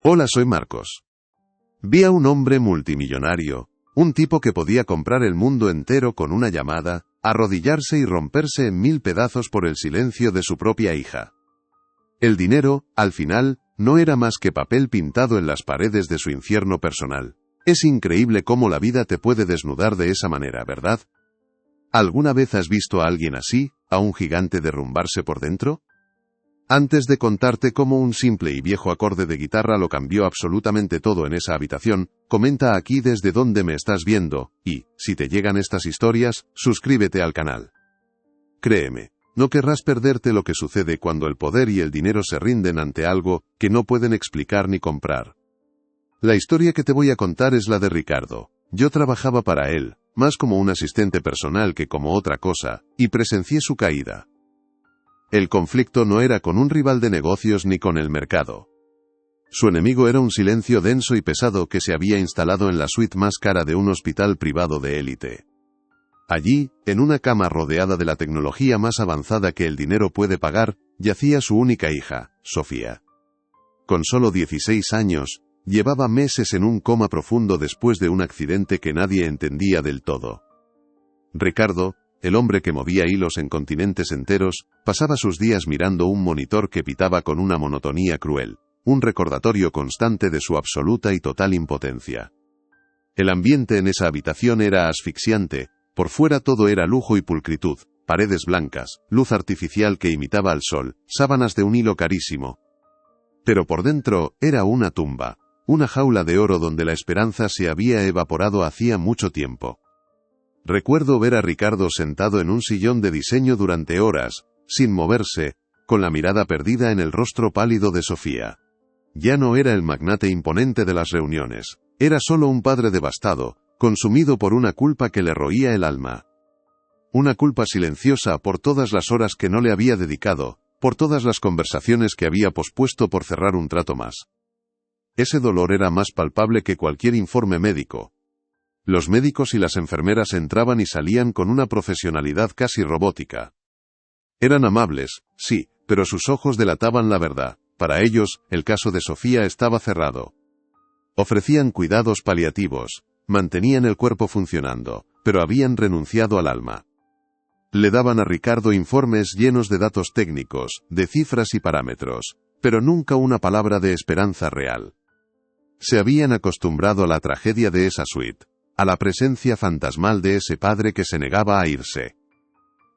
Hola, soy Marcos. Vi a un hombre multimillonario, un tipo que podía comprar el mundo entero con una llamada, arrodillarse y romperse en 1000 pedazos por el silencio de su propia hija. El dinero, al final, no era más que papel pintado en las paredes de su infierno personal. Es increíble cómo la vida te puede desnudar de esa manera, ¿verdad? ¿Alguna vez has visto a alguien así, a un gigante derrumbarse por dentro? Antes de contarte cómo un simple y viejo acorde de guitarra lo cambió absolutamente todo en esa habitación, comenta aquí desde dónde me estás viendo, y, si te llegan estas historias, suscríbete al canal. Créeme, no querrás perderte lo que sucede cuando el poder y el dinero se rinden ante algo que no pueden explicar ni comprar. La historia que te voy a contar es la de Ricardo. Yo trabajaba para él, más como un asistente personal que como otra cosa, y presencié su caída. El conflicto no era con un rival de negocios ni con el mercado. Su enemigo era un silencio denso y pesado que se había instalado en la suite más cara de un hospital privado de élite. Allí, en una cama rodeada de la tecnología más avanzada que el dinero puede pagar, yacía su única hija, Sofía. Con solo 16 años, llevaba meses en un coma profundo después de un accidente que nadie entendía del todo. Ricardo, el hombre que movía hilos en continentes enteros, pasaba sus días mirando un monitor que pitaba con una monotonía cruel, un recordatorio constante de su absoluta y total impotencia. El ambiente en esa habitación era asfixiante, por fuera todo era lujo y pulcritud, paredes blancas, luz artificial que imitaba al sol, sábanas de un hilo carísimo. Pero por dentro, era una tumba, una jaula de oro donde la esperanza se había evaporado hacía mucho tiempo. Recuerdo ver a Ricardo sentado en un sillón de diseño durante horas, sin moverse, con la mirada perdida en el rostro pálido de Sofía. Ya no era el magnate imponente de las reuniones, era solo un padre devastado, consumido por una culpa que le roía el alma. Una culpa silenciosa por todas las horas que no le había dedicado, por todas las conversaciones que había pospuesto por cerrar un trato más. Ese dolor era más palpable que cualquier informe médico. Los médicos y las enfermeras entraban y salían con una profesionalidad casi robótica. Eran amables, sí, pero sus ojos delataban la verdad. Para ellos, el caso de Sofía estaba cerrado. Ofrecían cuidados paliativos, mantenían el cuerpo funcionando, pero habían renunciado al alma. Le daban a Ricardo informes llenos de datos técnicos, de cifras y parámetros, pero nunca una palabra de esperanza real. Se habían acostumbrado a la tragedia de esa suite, a la presencia fantasmal de ese padre que se negaba a irse.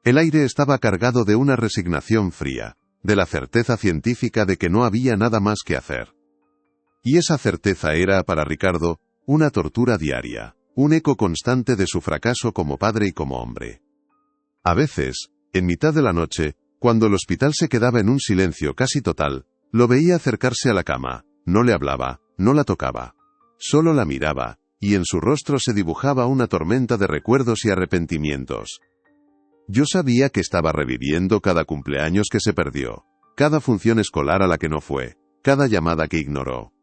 El aire estaba cargado de una resignación fría, de la certeza científica de que no había nada más que hacer. Y esa certeza era, para Ricardo, una tortura diaria, un eco constante de su fracaso como padre y como hombre. A veces, en mitad de la noche, cuando el hospital se quedaba en un silencio casi total, lo veía acercarse a la cama, no le hablaba, no la tocaba. Solo la miraba, y en su rostro se dibujaba una tormenta de recuerdos y arrepentimientos. Yo sabía que estaba reviviendo cada cumpleaños que se perdió, cada función escolar a la que no fue, cada llamada que ignoró.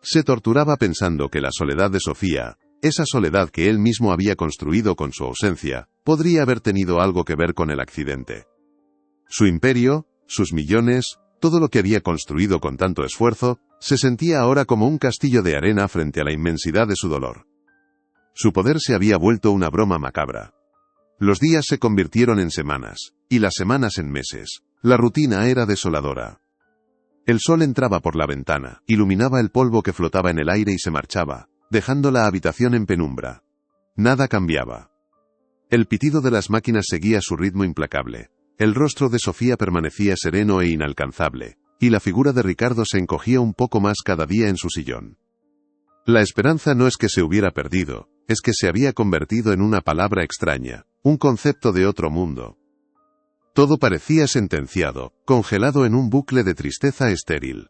Se torturaba pensando que la soledad de Sofía, esa soledad que él mismo había construido con su ausencia, podría haber tenido algo que ver con el accidente. Su imperio, sus millones, todo lo que había construido con tanto esfuerzo, se sentía ahora como un castillo de arena frente a la inmensidad de su dolor. Su poder se había vuelto una broma macabra. Los días se convirtieron en semanas, y las semanas en meses. La rutina era desoladora. El sol entraba por la ventana, iluminaba el polvo que flotaba en el aire y se marchaba, dejando la habitación en penumbra. Nada cambiaba. El pitido de las máquinas seguía su ritmo implacable. El rostro de Sofía permanecía sereno e inalcanzable, y la figura de Ricardo se encogía un poco más cada día en su sillón. La esperanza no es que se hubiera perdido, es que se había convertido en una palabra extraña, un concepto de otro mundo. Todo parecía sentenciado, congelado en un bucle de tristeza estéril.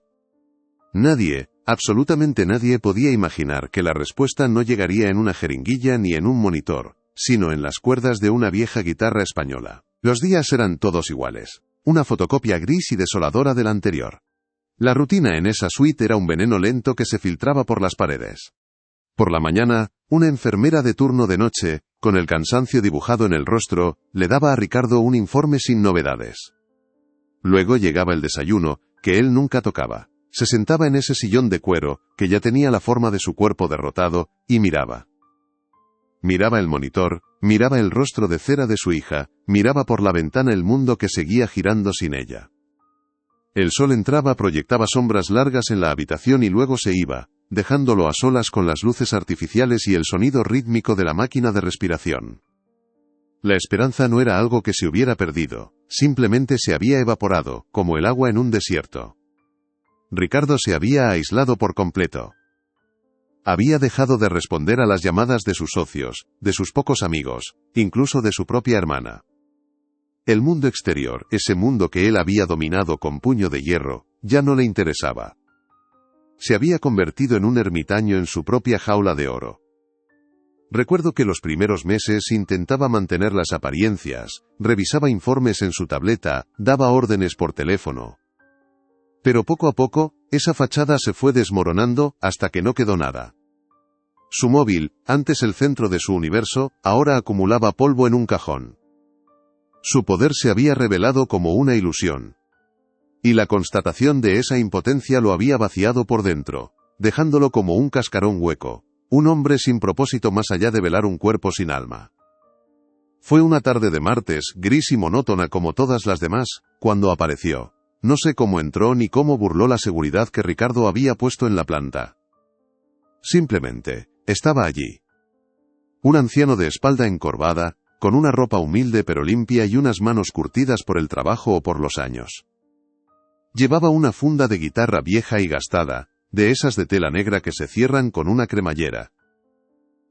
Nadie, absolutamente nadie podía imaginar que la respuesta no llegaría en una jeringuilla ni en un monitor, sino en las cuerdas de una vieja guitarra española. Los días eran todos iguales, una fotocopia gris y desoladora de la anterior. La rutina en esa suite era un veneno lento que se filtraba por las paredes. Por la mañana, una enfermera de turno de noche, con el cansancio dibujado en el rostro, le daba a Ricardo un informe sin novedades. Luego llegaba el desayuno, que él nunca tocaba, Se sentaba en ese sillón de cuero, que ya tenía la forma de su cuerpo derrotado, y miraba. Miraba el monitor, miraba el rostro de cera de su hija, miraba por la ventana el mundo que seguía girando sin ella. El sol entraba, proyectaba sombras largas en la habitación y luego se iba, dejándolo a solas con las luces artificiales y el sonido rítmico de la máquina de respiración. La esperanza no era algo que se hubiera perdido, simplemente se había evaporado, como el agua en un desierto. Ricardo se había aislado por completo. Había dejado de responder a las llamadas de sus socios, de sus pocos amigos, incluso de su propia hermana. El mundo exterior, ese mundo que él había dominado con puño de hierro, ya no le interesaba. Se había convertido en un ermitaño en su propia jaula de oro. Recuerdo que los primeros meses intentaba mantener las apariencias, revisaba informes en su tableta, daba órdenes por teléfono. Pero poco a poco, esa fachada se fue desmoronando hasta que no quedó nada. Su móvil, antes el centro de su universo, ahora acumulaba polvo en un cajón. Su poder se había revelado como una ilusión. Y la constatación de esa impotencia lo había vaciado por dentro, dejándolo como un cascarón hueco, un hombre sin propósito más allá de velar un cuerpo sin alma. Fue una tarde de martes, gris y monótona como todas las demás, cuando apareció. No sé cómo entró ni cómo burló la seguridad que Ricardo había puesto en la planta. Simplemente, estaba allí. Un anciano de espalda encorvada, con una ropa humilde pero limpia y unas manos curtidas por el trabajo o por los años. Llevaba una funda de guitarra vieja y gastada, de esas de tela negra que se cierran con una cremallera.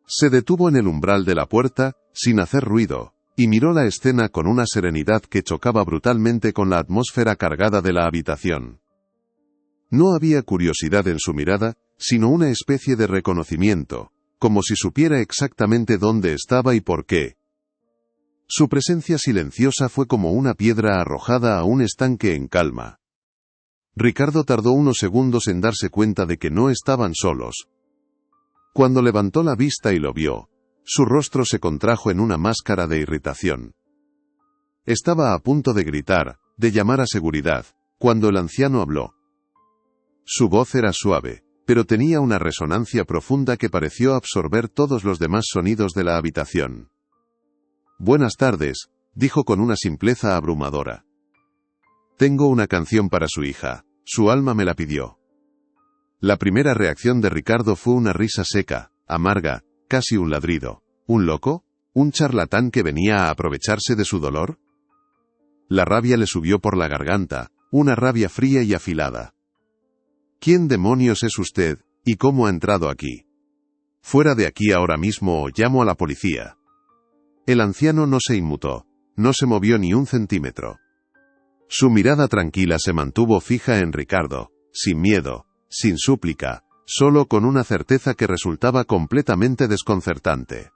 Se detuvo en el umbral de la puerta, sin hacer ruido, y miró la escena con una serenidad que chocaba brutalmente con la atmósfera cargada de la habitación. No había curiosidad en su mirada, sino una especie de reconocimiento, como si supiera exactamente dónde estaba y por qué. Su presencia silenciosa fue como una piedra arrojada a un estanque en calma. Ricardo tardó unos segundos en darse cuenta de que no estaban solos. Cuando levantó la vista y lo vio, su rostro se contrajo en una máscara de irritación. Estaba a punto de gritar, de llamar a seguridad, cuando el anciano habló. Su voz era suave, pero tenía una resonancia profunda que pareció absorber todos los demás sonidos de la habitación. «Buenas tardes», dijo con una simpleza abrumadora. «Tengo una canción para su hija, su alma me la pidió». La primera reacción de Ricardo fue una risa seca, amarga, casi un ladrido. ¿Un loco? ¿Un charlatán que venía a aprovecharse de su dolor? La rabia le subió por la garganta, una rabia fría y afilada. ¿Quién demonios es usted, y cómo ha entrado aquí? Fuera de aquí ahora mismo o llamo a la policía. El anciano no se inmutó, no se movió ni un centímetro. Su mirada tranquila se mantuvo fija en Ricardo, sin miedo, sin súplica, solo con una certeza que resultaba completamente desconcertante.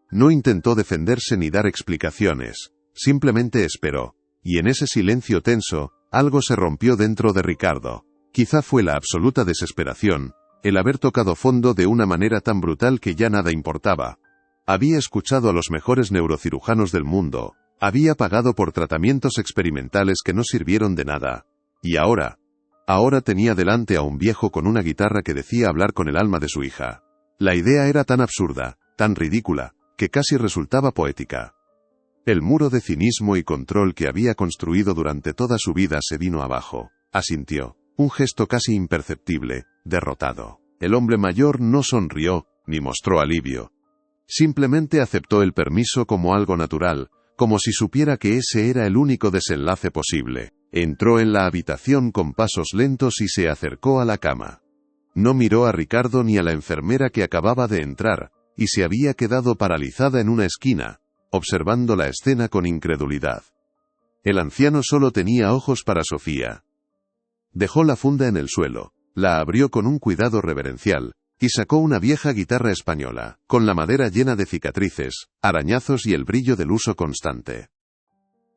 No intentó defenderse ni dar explicaciones, simplemente esperó, y en ese silencio tenso, algo se rompió dentro de Ricardo. Quizá fue la absoluta desesperación, el haber tocado fondo de una manera tan brutal que ya nada importaba. Había escuchado a los mejores neurocirujanos del mundo, había pagado por tratamientos experimentales que no sirvieron de nada, y ahora tenía delante a un viejo con una guitarra que decía hablar con el alma de su hija. La idea era tan absurda, tan ridícula, que casi resultaba poética. El muro de cinismo y control que había construido durante toda su vida se vino abajo. Asintió, un gesto casi imperceptible, derrotado. El hombre mayor no sonrió, ni mostró alivio. Simplemente aceptó el permiso como algo natural, como si supiera que ese era el único desenlace posible. Entró en la habitación con pasos lentos y se acercó a la cama. No miró a Ricardo ni a la enfermera que acababa de entrar, y se había quedado paralizada en una esquina, observando la escena con incredulidad. El anciano solo tenía ojos para Sofía. Dejó la funda en el suelo, la abrió con un cuidado reverencial, y sacó una vieja guitarra española, con la madera llena de cicatrices, arañazos y el brillo del uso constante.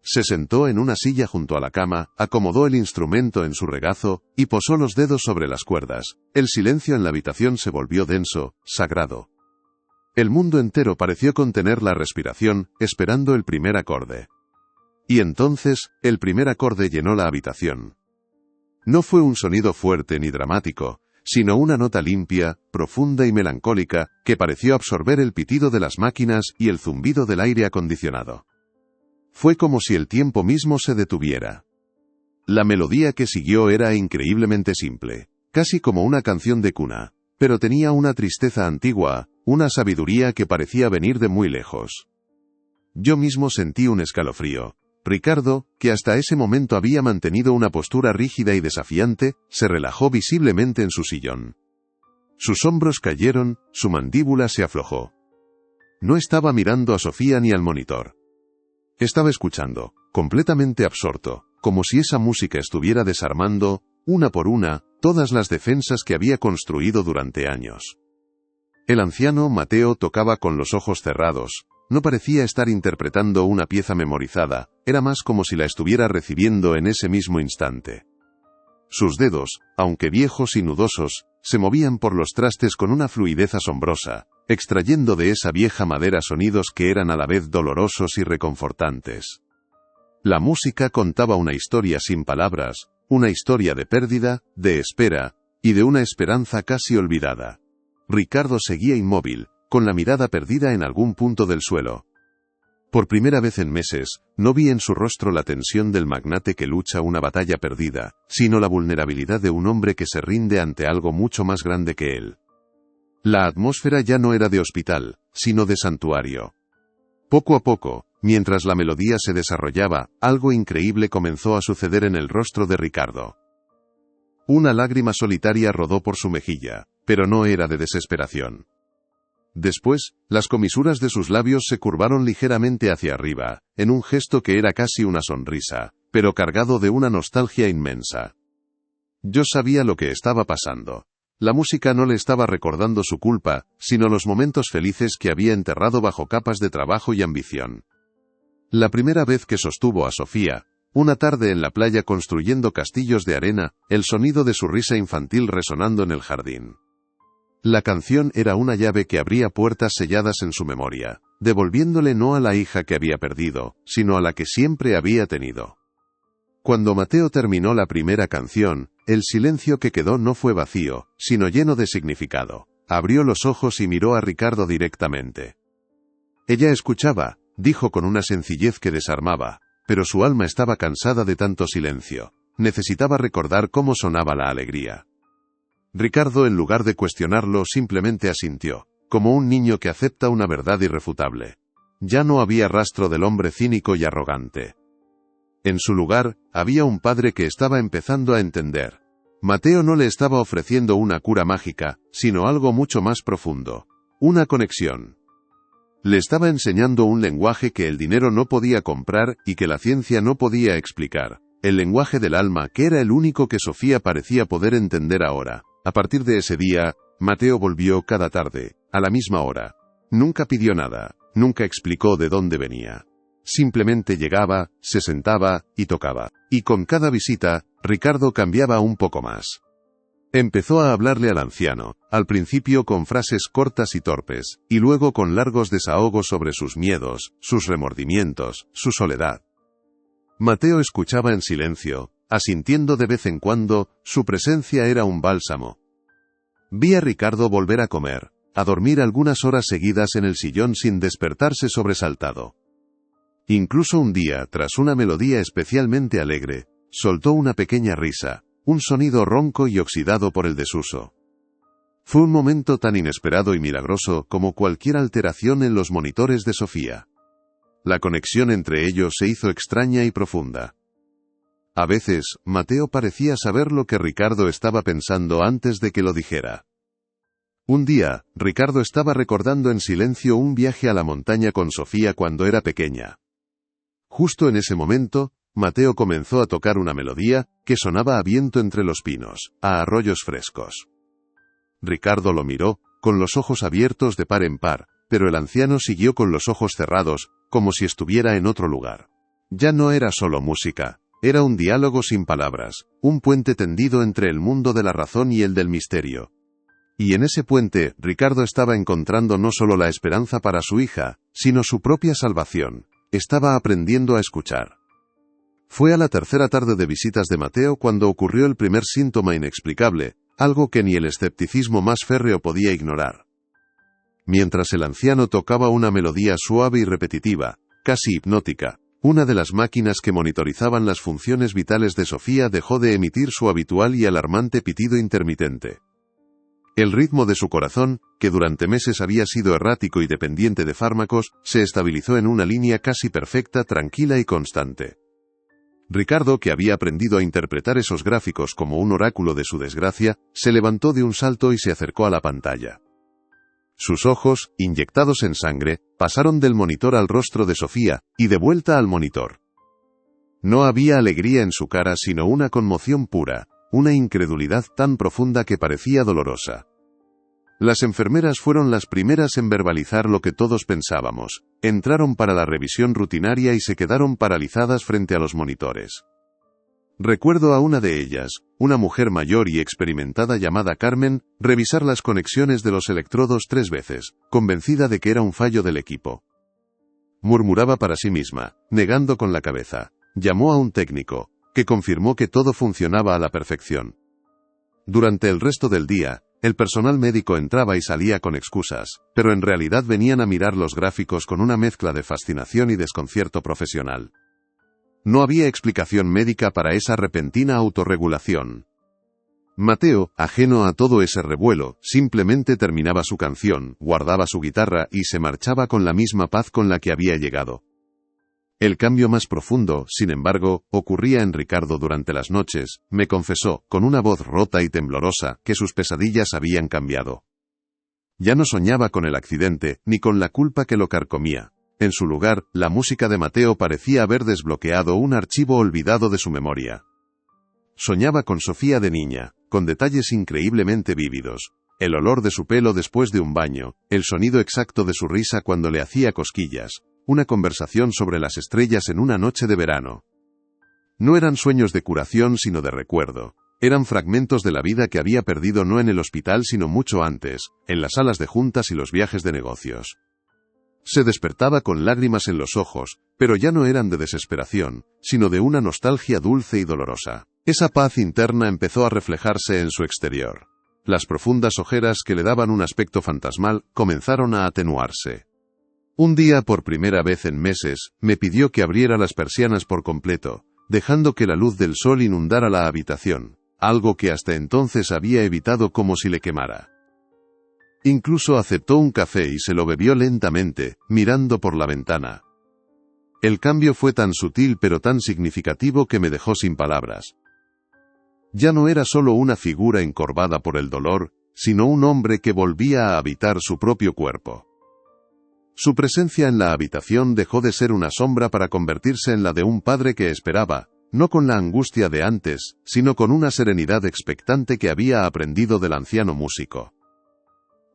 Se sentó en una silla junto a la cama, acomodó el instrumento en su regazo, y posó los dedos sobre las cuerdas. El silencio en la habitación se volvió denso, sagrado. El mundo entero pareció contener la respiración, esperando el primer acorde. Y entonces, el primer acorde llenó la habitación. No fue un sonido fuerte ni dramático, sino una nota limpia, profunda y melancólica, que pareció absorber el pitido de las máquinas y el zumbido del aire acondicionado. Fue como si el tiempo mismo se detuviera. La melodía que siguió era increíblemente simple, casi como una canción de cuna, pero tenía una tristeza antigua, una sabiduría que parecía venir de muy lejos. Yo mismo sentí un escalofrío. Ricardo, que hasta ese momento había mantenido una postura rígida y desafiante, se relajó visiblemente en su sillón. Sus hombros cayeron, su mandíbula se aflojó. No estaba mirando a Sofía ni al monitor. Estaba escuchando, completamente absorto, como si esa música estuviera desarmando, una por una, todas las defensas que había construido durante años. El anciano Mateo tocaba con los ojos cerrados. No parecía estar interpretando una pieza memorizada, era más como si la estuviera recibiendo en ese mismo instante. Sus dedos, aunque viejos y nudosos, se movían por los trastes con una fluidez asombrosa, extrayendo de esa vieja madera sonidos que eran a la vez dolorosos y reconfortantes. La música contaba una historia sin palabras, una historia de pérdida, de espera, y de una esperanza casi olvidada. Ricardo seguía inmóvil, con la mirada perdida en algún punto del suelo. Por primera vez en meses, no vi en su rostro la tensión del magnate que lucha una batalla perdida, sino la vulnerabilidad de un hombre que se rinde ante algo mucho más grande que él. La atmósfera ya no era de hospital, sino de santuario. Poco a poco, mientras la melodía se desarrollaba, algo increíble comenzó a suceder en el rostro de Ricardo. Una lágrima solitaria rodó por su mejilla, pero no era de desesperación. Después, las comisuras de sus labios se curvaron ligeramente hacia arriba, en un gesto que era casi una sonrisa, pero cargado de una nostalgia inmensa. Yo sabía lo que estaba pasando. La música no le estaba recordando su culpa, sino los momentos felices que había enterrado bajo capas de trabajo y ambición. La primera vez que sostuvo a Sofía, una tarde en la playa construyendo castillos de arena, el sonido de su risa infantil resonando en el jardín. La canción era una llave que abría puertas selladas en su memoria, devolviéndole no a la hija que había perdido, sino a la que siempre había tenido. Cuando Mateo terminó la primera canción, el silencio que quedó no fue vacío, sino lleno de significado. Abrió los ojos y miró a Ricardo directamente. Ella escuchaba, dijo con una sencillez que desarmaba, pero su alma estaba cansada de tanto silencio. Necesitaba recordar cómo sonaba la alegría. Ricardo, en lugar de cuestionarlo, simplemente asintió, como un niño que acepta una verdad irrefutable. Ya no había rastro del hombre cínico y arrogante. En su lugar, había un padre que estaba empezando a entender. Mateo no le estaba ofreciendo una cura mágica, sino algo mucho más profundo. Una conexión. Le estaba enseñando un lenguaje que el dinero no podía comprar y que la ciencia no podía explicar. El lenguaje del alma, que era el único que Sofía parecía poder entender ahora. A partir de ese día, Mateo volvió cada tarde, a la misma hora. Nunca pidió nada, nunca explicó de dónde venía. Simplemente llegaba, se sentaba, y tocaba. Y con cada visita, Ricardo cambiaba un poco más. Empezó a hablarle al anciano, al principio con frases cortas y torpes, y luego con largos desahogos sobre sus miedos, sus remordimientos, su soledad. Mateo escuchaba en silencio, asintiendo de vez en cuando, su presencia era un bálsamo. Vi a Ricardo volver a comer, a dormir algunas horas seguidas en el sillón sin despertarse sobresaltado. Incluso un día, tras una melodía especialmente alegre, soltó una pequeña risa, un sonido ronco y oxidado por el desuso. Fue un momento tan inesperado y milagroso como cualquier alteración en los monitores de Sofía. La conexión entre ellos se hizo extraña y profunda. A veces, Mateo parecía saber lo que Ricardo estaba pensando antes de que lo dijera. Un día, Ricardo estaba recordando en silencio un viaje a la montaña con Sofía cuando era pequeña. Justo en ese momento, Mateo comenzó a tocar una melodía que sonaba a viento entre los pinos, a arroyos frescos. Ricardo lo miró, con los ojos abiertos de par en par, pero el anciano siguió con los ojos cerrados, como si estuviera en otro lugar. Ya no era solo música. Era un diálogo sin palabras, un puente tendido entre el mundo de la razón y el del misterio. Y en ese puente, Ricardo estaba encontrando no solo la esperanza para su hija, sino su propia salvación. Estaba aprendiendo a escuchar. Fue a la tercera tarde de visitas de Mateo cuando ocurrió el primer síntoma inexplicable, algo que ni el escepticismo más férreo podía ignorar. Mientras el anciano tocaba una melodía suave y repetitiva, casi hipnótica, una de las máquinas que monitorizaban las funciones vitales de Sofía dejó de emitir su habitual y alarmante pitido intermitente. El ritmo de su corazón, que durante meses había sido errático y dependiente de fármacos, se estabilizó en una línea casi perfecta, tranquila y constante. Ricardo, que había aprendido a interpretar esos gráficos como un oráculo de su desgracia, se levantó de un salto y se acercó a la pantalla. Sus ojos, inyectados en sangre, pasaron del monitor al rostro de Sofía, y de vuelta al monitor. No había alegría en su cara sino una conmoción pura, una incredulidad tan profunda que parecía dolorosa. Las enfermeras fueron las primeras en verbalizar lo que todos pensábamos. Entraron para la revisión rutinaria y se quedaron paralizadas frente a los monitores. Recuerdo a una de ellas, una mujer mayor y experimentada llamada Carmen, revisar las conexiones de los electrodos 3 veces, convencida de que era un fallo del equipo. Murmuraba para sí misma, negando con la cabeza. Llamó a un técnico, que confirmó que todo funcionaba a la perfección. Durante el resto del día, el personal médico entraba y salía con excusas, pero en realidad venían a mirar los gráficos con una mezcla de fascinación y desconcierto profesional. No había explicación médica para esa repentina autorregulación. Mateo, ajeno a todo ese revuelo, simplemente terminaba su canción, guardaba su guitarra y se marchaba con la misma paz con la que había llegado. El cambio más profundo, sin embargo, ocurría en Ricardo durante las noches. Me confesó, con una voz rota y temblorosa, que sus pesadillas habían cambiado. Ya no soñaba con el accidente, ni con la culpa que lo carcomía. En su lugar, la música de Mateo parecía haber desbloqueado un archivo olvidado de su memoria. Soñaba con Sofía de niña, con detalles increíblemente vívidos. El olor de su pelo después de un baño, el sonido exacto de su risa cuando le hacía cosquillas. Una conversación sobre las estrellas en una noche de verano. No eran sueños de curación sino de recuerdo. Eran fragmentos de la vida que había perdido no en el hospital sino mucho antes, en las salas de juntas y los viajes de negocios. Se despertaba con lágrimas en los ojos, pero ya no eran de desesperación, sino de una nostalgia dulce y dolorosa. Esa paz interna empezó a reflejarse en su exterior. Las profundas ojeras que le daban un aspecto fantasmal comenzaron a atenuarse. Un día, por primera vez en meses, me pidió que abriera las persianas por completo, dejando que la luz del sol inundara la habitación, algo que hasta entonces había evitado como si le quemara. Incluso aceptó un café y se lo bebió lentamente, mirando por la ventana. El cambio fue tan sutil pero tan significativo que me dejó sin palabras. Ya no era solo una figura encorvada por el dolor, sino un hombre que volvía a habitar su propio cuerpo. Su presencia en la habitación dejó de ser una sombra para convertirse en la de un padre que esperaba, no con la angustia de antes, sino con una serenidad expectante que había aprendido del anciano músico.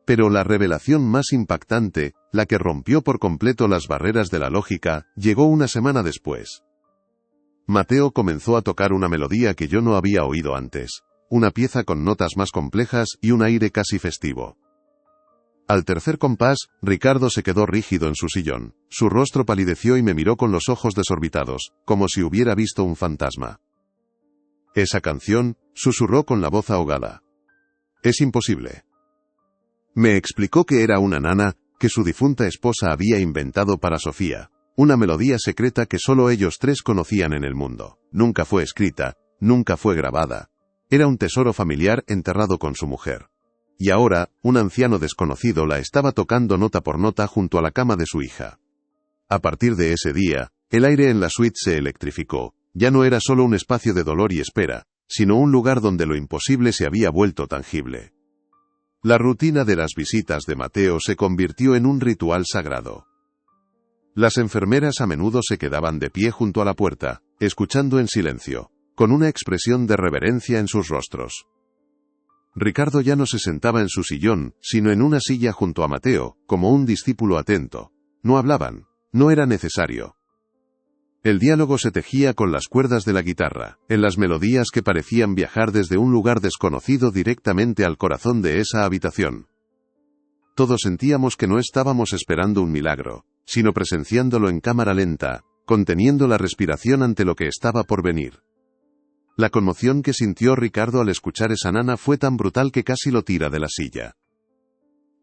Pero la revelación más impactante, la que rompió por completo las barreras de la lógica, llegó una semana después. Mateo comenzó a tocar una melodía que yo no había oído antes, una pieza con notas más complejas y un aire casi festivo. Al tercer compás, Ricardo se quedó rígido en su sillón. Su rostro palideció y me miró con los ojos desorbitados, como si hubiera visto un fantasma. «Esa canción», susurró con la voz ahogada. «Es imposible». Me explicó que era una nana, que su difunta esposa había inventado para Sofía. Una melodía secreta que solo ellos 3 conocían en el mundo. Nunca fue escrita, nunca fue grabada. Era un tesoro familiar enterrado con su mujer. Y ahora, un anciano desconocido la estaba tocando nota por nota junto a la cama de su hija. A partir de ese día, el aire en la suite se electrificó. Ya no era solo un espacio de dolor y espera, sino un lugar donde lo imposible se había vuelto tangible. La rutina de las visitas de Mateo se convirtió en un ritual sagrado. Las enfermeras a menudo se quedaban de pie junto a la puerta, escuchando en silencio, con una expresión de reverencia en sus rostros. Ricardo ya no se sentaba en su sillón, sino en una silla junto a Mateo, como un discípulo atento. No hablaban, no era necesario. El diálogo se tejía con las cuerdas de la guitarra, en las melodías que parecían viajar desde un lugar desconocido directamente al corazón de esa habitación. Todos sentíamos que no estábamos esperando un milagro, sino presenciándolo en cámara lenta, conteniendo la respiración ante lo que estaba por venir. La conmoción que sintió Ricardo al escuchar esa nana fue tan brutal que casi lo tira de la silla.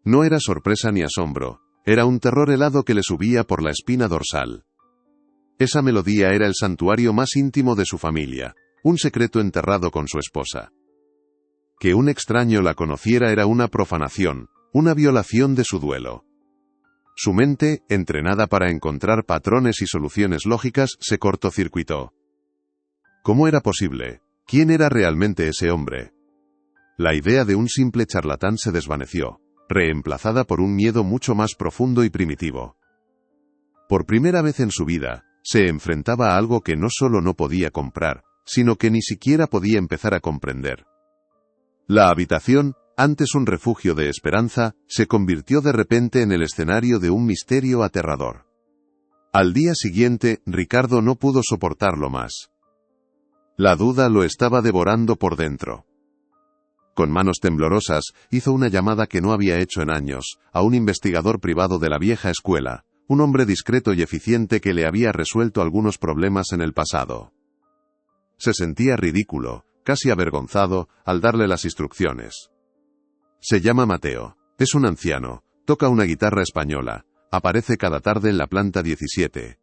No era sorpresa ni asombro, era un terror helado que le subía por la espina dorsal. Esa melodía era el santuario más íntimo de su familia, un secreto enterrado con su esposa. Que un extraño la conociera era una profanación, una violación de su duelo. Su mente, entrenada para encontrar patrones y soluciones lógicas, se cortocircuitó. ¿Cómo era posible? ¿Quién era realmente ese hombre? La idea de un simple charlatán se desvaneció, reemplazada por un miedo mucho más profundo y primitivo. Por primera vez en su vida, se enfrentaba a algo que no solo no podía comprar, sino que ni siquiera podía empezar a comprender. La habitación, antes un refugio de esperanza, se convirtió de repente en el escenario de un misterio aterrador. Al día siguiente, Ricardo no pudo soportarlo más. La duda lo estaba devorando por dentro. Con manos temblorosas, hizo una llamada que no había hecho en años, a un investigador privado de la vieja escuela, un hombre discreto y eficiente que le había resuelto algunos problemas en el pasado. Se sentía ridículo, casi avergonzado, al darle las instrucciones. Se llama Mateo, es un anciano, toca una guitarra española, aparece cada tarde en la planta 17.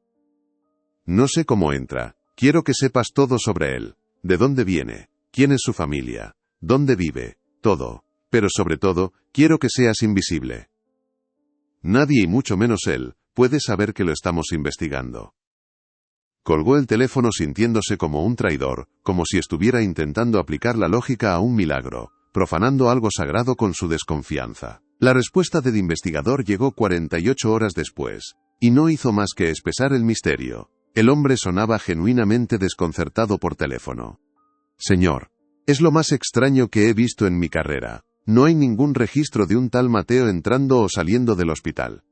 No sé cómo entra, quiero que sepas todo sobre él, de dónde viene, quién es su familia, dónde vive, todo, pero sobre todo, quiero que seas invisible. Nadie y mucho menos él, puede saber que lo estamos investigando. Colgó el teléfono sintiéndose como un traidor, como si estuviera intentando aplicar la lógica a un milagro, profanando algo sagrado con su desconfianza. La respuesta del investigador llegó 48 horas después, y no hizo más que espesar el misterio. El hombre sonaba genuinamente desconcertado por teléfono. Señor, es lo más extraño que he visto en mi carrera. No hay ningún registro de un tal Mateo entrando o saliendo del hospital.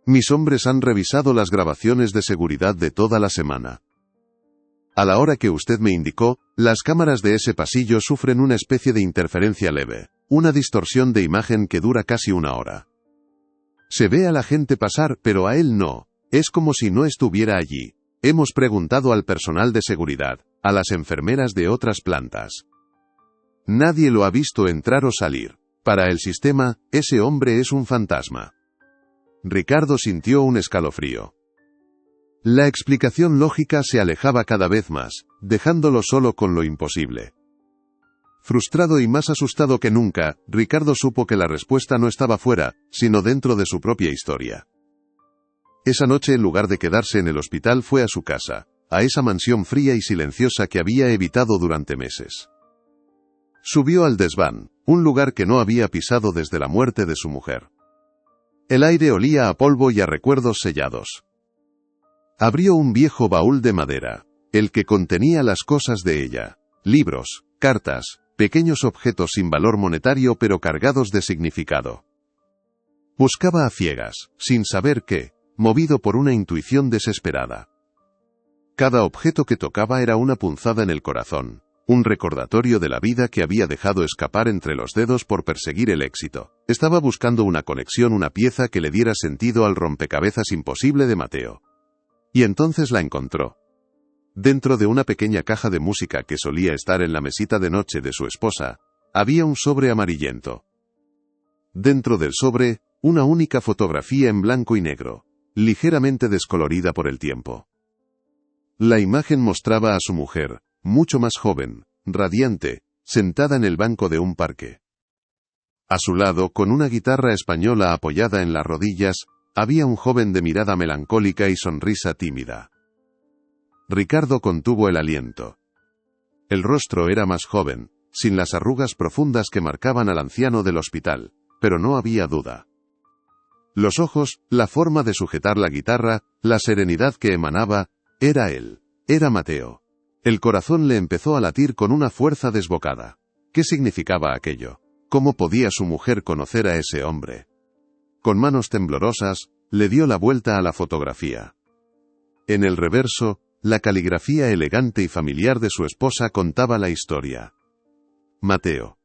Mis hombres han revisado las grabaciones de seguridad de toda la semana. A la hora que usted me indicó, las cámaras de ese pasillo sufren una especie de interferencia leve, una distorsión de imagen que dura casi una hora. Se ve a la gente pasar, pero a él no, es como si no estuviera allí. Hemos preguntado al personal de seguridad, a las enfermeras de otras plantas. Nadie lo ha visto entrar o salir. Para el sistema, ese hombre es un fantasma. Ricardo sintió un escalofrío. La explicación lógica se alejaba cada vez más, dejándolo solo con lo imposible. Frustrado y más asustado que nunca, Ricardo supo que la respuesta no estaba fuera, sino dentro de su propia historia. Esa noche, en lugar de quedarse en el hospital, fue a su casa, a esa mansión fría y silenciosa que había evitado durante meses. Subió al desván, un lugar que no había pisado desde la muerte de su mujer. El aire olía a polvo y a recuerdos sellados. Abrió un viejo baúl de madera, el que contenía las cosas de ella, libros, cartas, pequeños objetos sin valor monetario pero cargados de significado. Buscaba a ciegas, sin saber qué, movido por una intuición desesperada. Cada objeto que tocaba era una punzada en el corazón, un recordatorio de la vida que había dejado escapar entre los dedos por perseguir el éxito. Estaba buscando una conexión, una pieza que le diera sentido al rompecabezas imposible de Mateo. Y entonces la encontró. Dentro de una pequeña caja de música que solía estar en la mesita de noche de su esposa, había un sobre amarillento. Dentro del sobre, una única fotografía en blanco y negro, ligeramente descolorida por el tiempo. La imagen mostraba a su mujer, mucho más joven, radiante, sentada en el banco de un parque. A su lado, con una guitarra española apoyada en las rodillas, había un joven de mirada melancólica y sonrisa tímida. Ricardo contuvo el aliento. El rostro era más joven, sin las arrugas profundas que marcaban al anciano del hospital, pero no había duda. Los ojos, la forma de sujetar la guitarra, la serenidad que emanaba, era él, era Mateo. El corazón le empezó a latir con una fuerza desbocada. ¿Qué significaba aquello? ¿Cómo podía su mujer conocer a ese hombre? Con manos temblorosas, le dio la vuelta a la fotografía. En el reverso, la caligrafía elegante y familiar de su esposa contaba la historia. Mateo.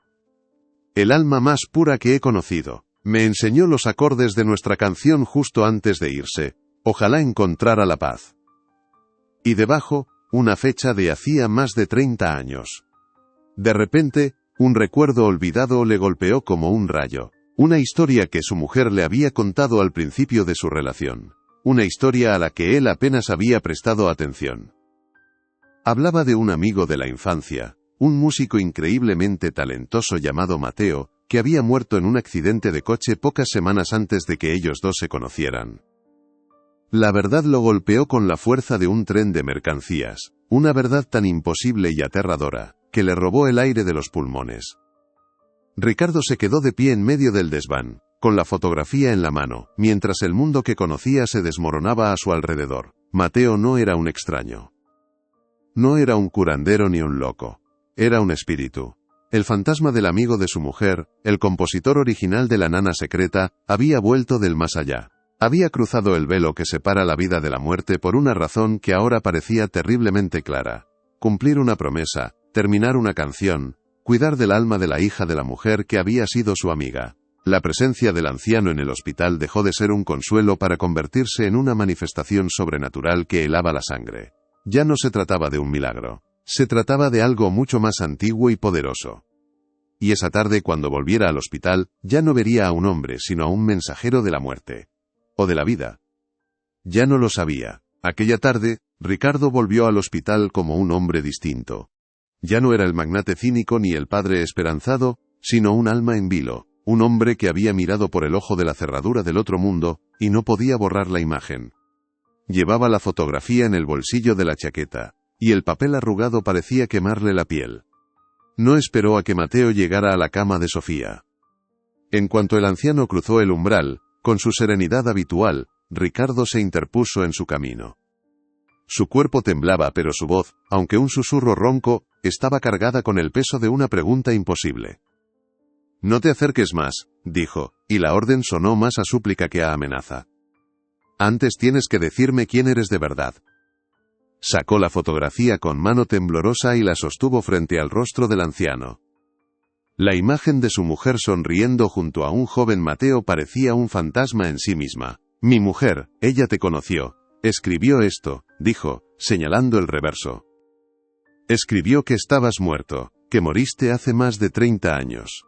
El alma más pura que he conocido. Me enseñó los acordes de nuestra canción justo antes de irse. Ojalá encontrara la paz. Y debajo, una fecha de hacía más de 30 años. De repente, un recuerdo olvidado le golpeó como un rayo. Una historia que su mujer le había contado al principio de su relación. Una historia a la que él apenas había prestado atención. Hablaba de un amigo de la infancia, un músico increíblemente talentoso llamado Mateo, que había muerto en un accidente de coche pocas semanas antes de que ellos dos se conocieran. La verdad lo golpeó con la fuerza de un tren de mercancías, una verdad tan imposible y aterradora, que le robó el aire de los pulmones. Ricardo se quedó de pie en medio del desván, con la fotografía en la mano, mientras el mundo que conocía se desmoronaba a su alrededor. Mateo no era un extraño. No era un curandero ni un loco. Era un espíritu. El fantasma del amigo de su mujer, el compositor original de La Nana Secreta, había vuelto del más allá. Había cruzado el velo que separa la vida de la muerte por una razón que ahora parecía terriblemente clara. Cumplir una promesa, terminar una canción, cuidar del alma de la hija de la mujer que había sido su amiga. La presencia del anciano en el hospital dejó de ser un consuelo para convertirse en una manifestación sobrenatural que helaba la sangre. Ya no se trataba de un milagro. Se trataba de algo mucho más antiguo y poderoso. Y esa tarde, cuando volviera al hospital, ya no vería a un hombre, sino a un mensajero de la muerte. O de la vida. Ya no lo sabía. Aquella tarde, Ricardo volvió al hospital como un hombre distinto. Ya no era el magnate cínico ni el padre esperanzado, sino un alma en vilo, un hombre que había mirado por el ojo de la cerradura del otro mundo, y no podía borrar la imagen. Llevaba la fotografía en el bolsillo de la chaqueta, y el papel arrugado parecía quemarle la piel. No esperó a que Mateo llegara a la cama de Sofía. En cuanto el anciano cruzó el umbral, con su serenidad habitual, Ricardo se interpuso en su camino. Su cuerpo temblaba, pero su voz, aunque un susurro ronco, estaba cargada con el peso de una pregunta imposible. «No te acerques más», dijo, y la orden sonó más a súplica que a amenaza. «Antes tienes que decirme quién eres de verdad». Sacó la fotografía con mano temblorosa y la sostuvo frente al rostro del anciano. La imagen de su mujer sonriendo junto a un joven Mateo parecía un fantasma en sí misma. «Mi mujer, ella te conoció. Escribió esto», dijo, señalando el reverso. «Escribió que estabas muerto, que moriste hace más de 30 años».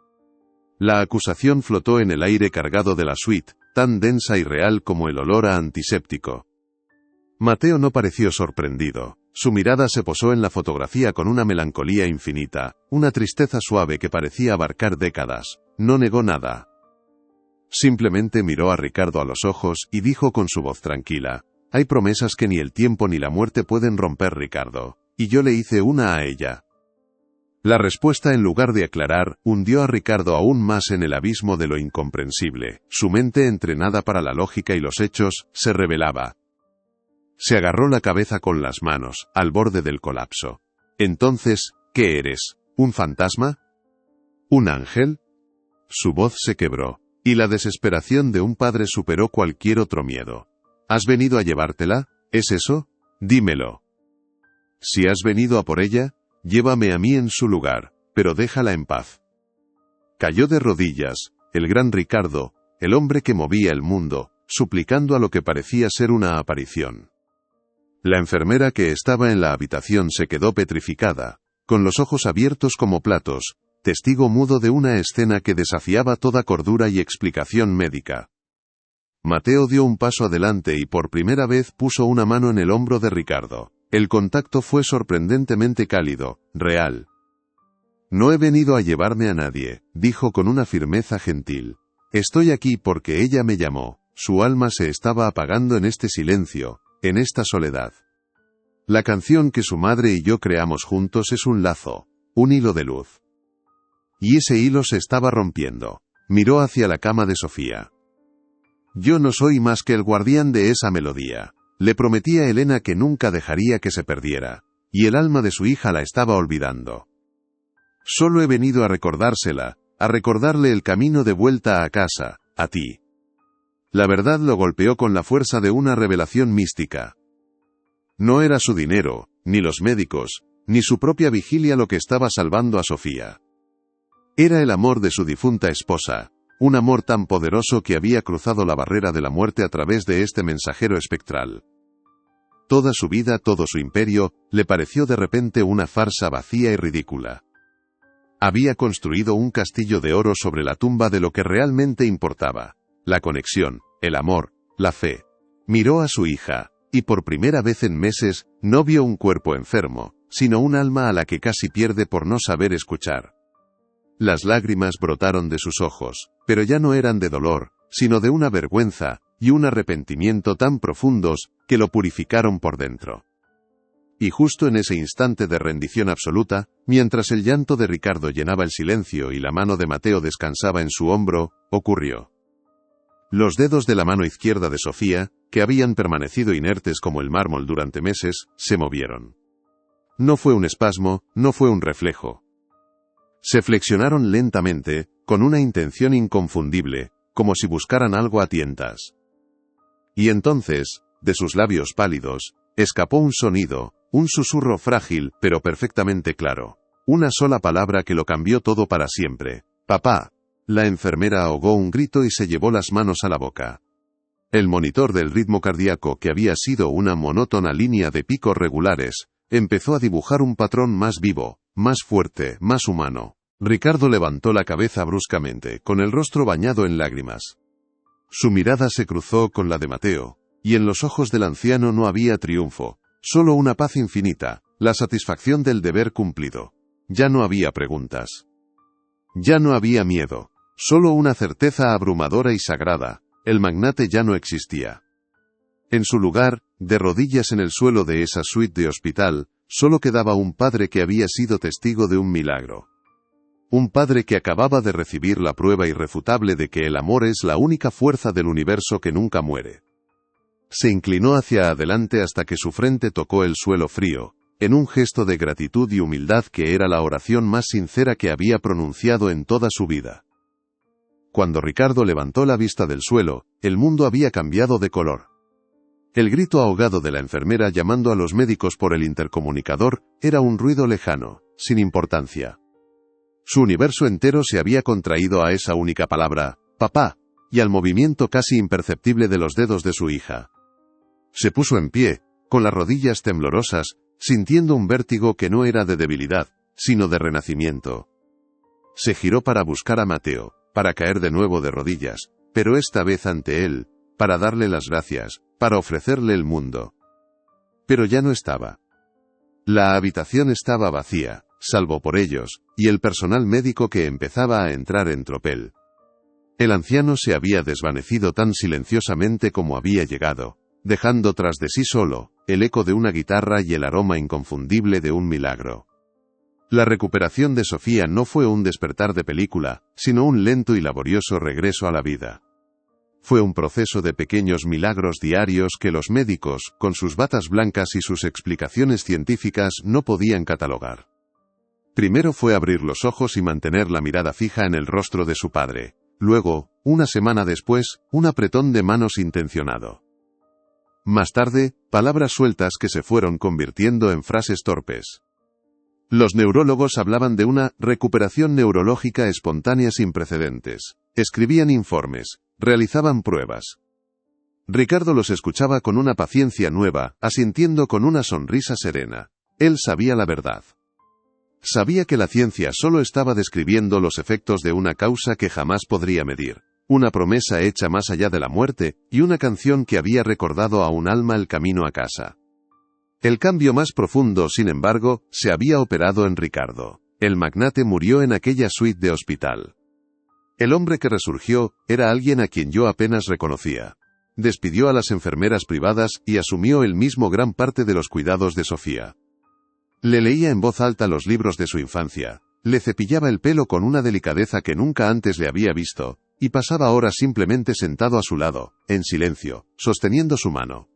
La acusación flotó en el aire cargado de la suite, tan densa y real como el olor a antiséptico. Mateo no pareció sorprendido. Su mirada se posó en la fotografía con una melancolía infinita, una tristeza suave que parecía abarcar décadas. No negó nada. Simplemente miró a Ricardo a los ojos y dijo con su voz tranquila: «Hay promesas que ni el tiempo ni la muerte pueden romper, Ricardo, y yo le hice una a ella». La respuesta, en lugar de aclarar, hundió a Ricardo aún más en el abismo de lo incomprensible. Su mente, entrenada para la lógica y los hechos, se rebelaba. Se agarró la cabeza con las manos, al borde del colapso. «Entonces, ¿qué eres? ¿Un fantasma? ¿Un ángel?» Su voz se quebró, y la desesperación de un padre superó cualquier otro miedo. «¿Has venido a llevártela? ¿Es eso? Dímelo. Si has venido a por ella, llévame a mí en su lugar, pero déjala en paz». Cayó de rodillas, el gran Ricardo, el hombre que movía el mundo, suplicando a lo que parecía ser una aparición. La enfermera que estaba en la habitación se quedó petrificada, con los ojos abiertos como platos, testigo mudo de una escena que desafiaba toda cordura y explicación médica. Mateo dio un paso adelante y por primera vez puso una mano en el hombro de Ricardo. El contacto fue sorprendentemente cálido, real. «No he venido a llevarme a nadie», dijo con una firmeza gentil. «Estoy aquí porque ella me llamó». Su alma se estaba apagando en este silencio, en esta soledad. La canción que su madre y yo creamos juntos es un lazo, un hilo de luz. Y ese hilo se estaba rompiendo. Miró hacia la cama de Sofía. «Yo no soy más que el guardián de esa melodía». Le prometí a Elena que nunca dejaría que se perdiera, y el alma de su hija la estaba olvidando. Solo he venido a recordársela, a recordarle el camino de vuelta a casa, a ti. La verdad lo golpeó con la fuerza de una revelación mística. No era su dinero, ni los médicos, ni su propia vigilia lo que estaba salvando a Sofía. Era el amor de su difunta esposa, un amor tan poderoso que había cruzado la barrera de la muerte a través de este mensajero espectral. Toda su vida, todo su imperio, le pareció de repente una farsa vacía y ridícula. Había construido un castillo de oro sobre la tumba de lo que realmente importaba: la conexión, el amor, la fe. Miró a su hija, y por primera vez en meses, no vio un cuerpo enfermo, sino un alma a la que casi pierde por no saber escuchar. Las lágrimas brotaron de sus ojos, pero ya no eran de dolor, sino de una vergüenza y un arrepentimiento tan profundos que lo purificaron por dentro. Y justo en ese instante de rendición absoluta, mientras el llanto de Ricardo llenaba el silencio y la mano de Mateo descansaba en su hombro, ocurrió. Los dedos de la mano izquierda de Sofía, que habían permanecido inertes como el mármol durante meses, se movieron. No fue un espasmo, no fue un reflejo. Se flexionaron lentamente, con una intención inconfundible, como si buscaran algo a tientas. Y entonces, de sus labios pálidos, escapó un sonido, un susurro frágil, pero perfectamente claro. Una sola palabra que lo cambió todo para siempre: papá. La enfermera ahogó un grito y se llevó las manos a la boca. El monitor del ritmo cardíaco, que había sido una monótona línea de picos regulares, empezó a dibujar un patrón más vivo, más fuerte, más humano. Ricardo levantó la cabeza bruscamente, con el rostro bañado en lágrimas. Su mirada se cruzó con la de Mateo, y en los ojos del anciano no había triunfo, solo una paz infinita, la satisfacción del deber cumplido. Ya no había preguntas. Ya no había miedo, solo una certeza abrumadora y sagrada: el magnate ya no existía. En su lugar, de rodillas en el suelo de esa suite de hospital, solo quedaba un padre que había sido testigo de un milagro. Un padre que acababa de recibir la prueba irrefutable de que el amor es la única fuerza del universo que nunca muere. Se inclinó hacia adelante hasta que su frente tocó el suelo frío, en un gesto de gratitud y humildad que era la oración más sincera que había pronunciado en toda su vida. Cuando Ricardo levantó la vista del suelo, el mundo había cambiado de color. El grito ahogado de la enfermera llamando a los médicos por el intercomunicador era un ruido lejano, sin importancia. Su universo entero se había contraído a esa única palabra: papá, y al movimiento casi imperceptible de los dedos de su hija. Se puso en pie, con las rodillas temblorosas, sintiendo un vértigo que no era de debilidad, sino de renacimiento. Se giró para buscar a Mateo, para caer de nuevo de rodillas, pero esta vez ante él, para darle las gracias, para ofrecerle el mundo. Pero ya no estaba. La habitación estaba vacía, salvo por ellos, y el personal médico que empezaba a entrar en tropel. El anciano se había desvanecido tan silenciosamente como había llegado, dejando tras de sí solo el eco de una guitarra y el aroma inconfundible de un milagro. La recuperación de Sofía no fue un despertar de película, sino un lento y laborioso regreso a la vida. Fue un proceso de pequeños milagros diarios que los médicos, con sus batas blancas y sus explicaciones científicas, no podían catalogar. Primero fue abrir los ojos y mantener la mirada fija en el rostro de su padre. Luego, una semana después, un apretón de manos intencionado. Más tarde, palabras sueltas que se fueron convirtiendo en frases torpes. Los neurólogos hablaban de una recuperación neurológica espontánea sin precedentes. Escribían informes, realizaban pruebas. Ricardo los escuchaba con una paciencia nueva, asintiendo con una sonrisa serena. Él sabía la verdad. Sabía que la ciencia solo estaba describiendo los efectos de una causa que jamás podría medir, una promesa hecha más allá de la muerte, y una canción que había recordado a un alma el camino a casa. El cambio más profundo, sin embargo, se había operado en Ricardo. El magnate murió en aquella suite de hospital. El hombre que resurgió era alguien a quien yo apenas reconocía. Despidió a las enfermeras privadas y asumió él mismo gran parte de los cuidados de Sofía. Le leía en voz alta los libros de su infancia, le cepillaba el pelo con una delicadeza que nunca antes le había visto, y pasaba horas simplemente sentado a su lado, en silencio, sosteniendo su mano.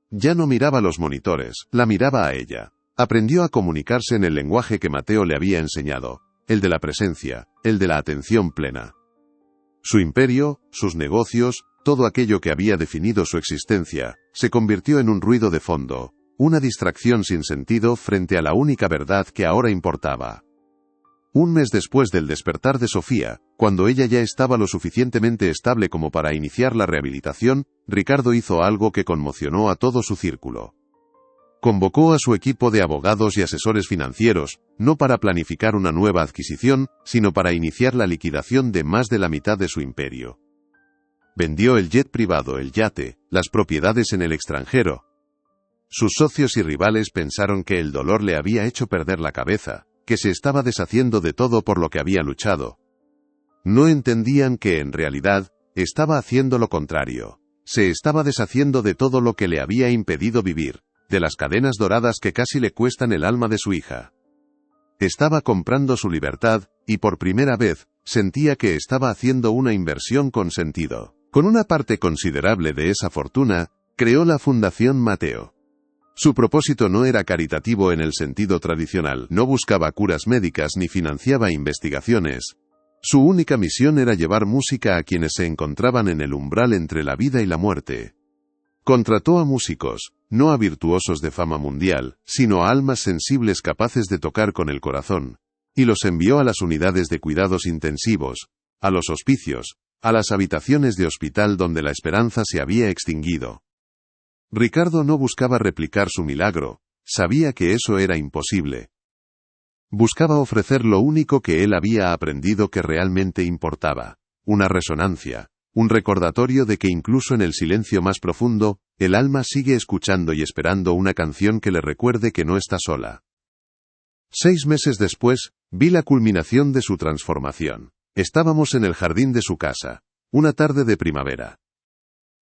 Ya no miraba los monitores, la miraba a ella. Aprendió a comunicarse en el lenguaje que Mateo le había enseñado, el de la presencia, el de la atención plena. Su imperio, sus negocios, todo aquello que había definido su existencia, se convirtió en un ruido de fondo, una distracción sin sentido frente a la única verdad que ahora importaba. Un mes después del despertar de Sofía, cuando ella ya estaba lo suficientemente estable como para iniciar la rehabilitación, Ricardo hizo algo que conmocionó a todo su círculo. Convocó a su equipo de abogados y asesores financieros, no para planificar una nueva adquisición, sino para iniciar la liquidación de más de la mitad de su imperio. Vendió el jet privado, el yate, las propiedades en el extranjero. Sus socios y rivales pensaron que el dolor le había hecho perder la cabeza, que se estaba deshaciendo de todo por lo que había luchado. No entendían que en realidad, estaba haciendo lo contrario. Se estaba deshaciendo de todo lo que le había impedido vivir, de las cadenas doradas que casi le cuestan el alma de su hija. Estaba comprando su libertad, y por primera vez, sentía que estaba haciendo una inversión con sentido. Con una parte considerable de esa fortuna, creó la Fundación Mateo. Su propósito no era caritativo en el sentido tradicional, no buscaba curas médicas ni financiaba investigaciones. Su única misión era llevar música a quienes se encontraban en el umbral entre la vida y la muerte. Contrató a músicos, no a virtuosos de fama mundial, sino a almas sensibles capaces de tocar con el corazón, y los envió a las unidades de cuidados intensivos, a los hospicios, a las habitaciones de hospital donde la esperanza se había extinguido. Ricardo no buscaba replicar su milagro, sabía que eso era imposible. Buscaba ofrecer lo único que él había aprendido que realmente importaba, una resonancia, un recordatorio de que incluso en el silencio más profundo, el alma sigue escuchando y esperando una canción que le recuerde que no está sola. 6 meses después, vi la culminación de su transformación. Estábamos en el jardín de su casa, una tarde de primavera.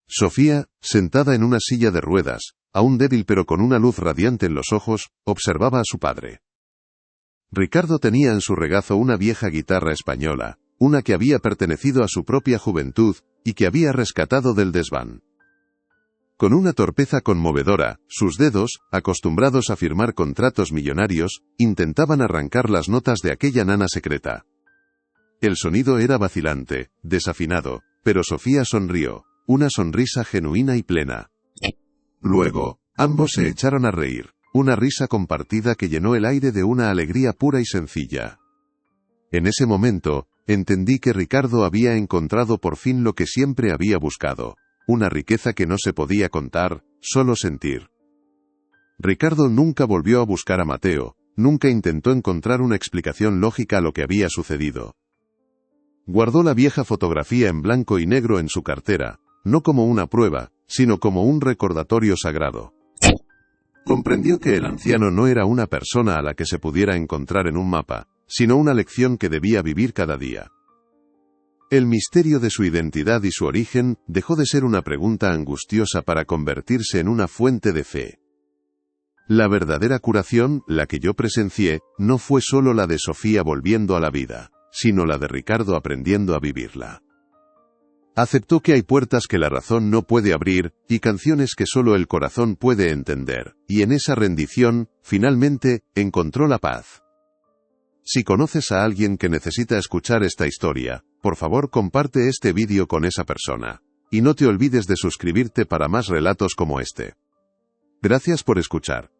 Sofía, sentada en una silla de ruedas, aún débil pero con una luz radiante en los ojos, observaba a su padre. Ricardo tenía en su regazo una vieja guitarra española, una que había pertenecido a su propia juventud, y que había rescatado del desván. Con una torpeza conmovedora, sus dedos, acostumbrados a firmar contratos millonarios, intentaban arrancar las notas de aquella nana secreta. El sonido era vacilante, desafinado, pero Sofía sonrió, una sonrisa genuina y plena. Luego, ambos se echaron a reír, una risa compartida que llenó el aire de una alegría pura y sencilla. En ese momento, entendí que Ricardo había encontrado por fin lo que siempre había buscado, una riqueza que no se podía contar, solo sentir. Ricardo nunca volvió a buscar a Mateo, nunca intentó encontrar una explicación lógica a lo que había sucedido. Guardó la vieja fotografía en blanco y negro en su cartera, no como una prueba, sino como un recordatorio sagrado. Comprendió que el anciano no era una persona a la que se pudiera encontrar en un mapa, sino una lección que debía vivir cada día. El misterio de su identidad y su origen dejó de ser una pregunta angustiosa para convertirse en una fuente de fe. La verdadera curación, la que yo presencié, no fue solo la de Sofía volviendo a la vida, sino la de Ricardo aprendiendo a vivirla. Aceptó que hay puertas que la razón no puede abrir, y canciones que solo el corazón puede entender, y en esa rendición, finalmente, encontró la paz. Si conoces a alguien que necesita escuchar esta historia, por favor comparte este vídeo con esa persona. Y no te olvides de suscribirte para más relatos como este. Gracias por escuchar.